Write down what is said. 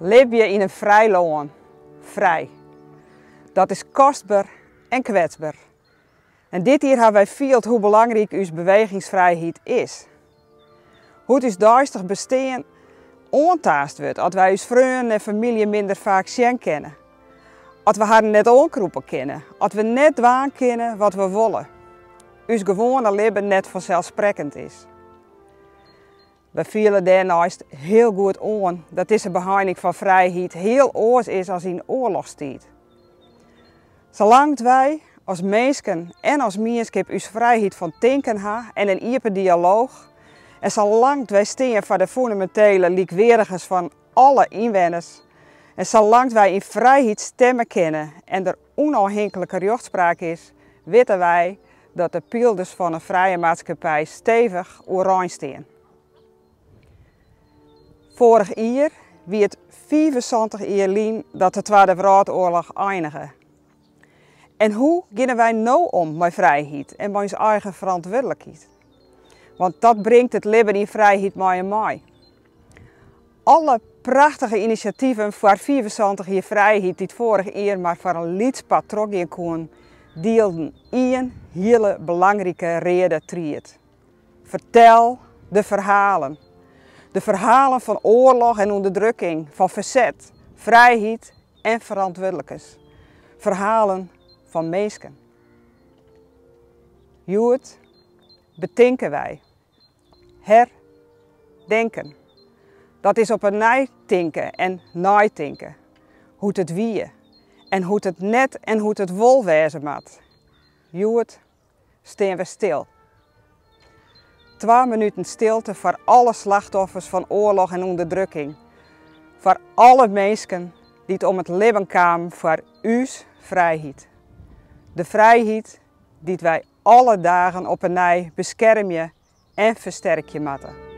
Leef je in een vrij land. Vrij. Dat is kostbaar en kwetsbaar. En dit hier hebben wij gevoeld hoe belangrijk uw bewegingsvrijheid is. Hoe het uw duistig bestaan ontaast wordt als wij uw vrienden en familie minder vaak zien kennen. Als we haar net onkroepen kennen. Als we net doen kennen wat we willen. Uw gewone leven net vanzelfsprekend is. We vielen daarnaast heel goed aan dat deze behandeling van vrijheid heel oors is als in oorlogstijd. Zolang wij als mensen en als mensschap uw vrijheid van denken hebben en een open dialoog, en zolang wij staan voor de fundamentele likwaardigheid van alle inwoners, en zolang wij in vrijheid stemmen kennen en er onafhankelijke rechtspraak is, weten wij dat de pijlers van een vrije maatschappij stevig overeind staan. Vorig jaar wie het 75 jaar geleden dat de Tweede Wereldoorlog eindigde. En hoe gaan wij nu om met vrijheid en met onze eigen verantwoordelijkheid? Want dat brengt het leven in vrijheid mee en mee. Alle prachtige initiatieven voor 75 jaar vrijheid die het vorig jaar maar voor een liedspad teruggaan kon, deelden één hele belangrijke reden triet. Vertel de verhalen. De verhalen van oorlog en onderdrukking, van verzet, vrijheid en verantwoordelijkheid. Verhalen van mensen. Joet, betinken wij. Herdenken. Dat is op een nijtinken en nijtinken. Hoe het wie en hoe het net en hoe het wol wezen moet. Joet, staan we stil. 2 minuten stilte voor alle slachtoffers van oorlog en onderdrukking. Voor alle mensen die het om het leven kwamen voor uw vrijheid. De vrijheid die wij alle dagen op een nij beschermen en versterken moeten.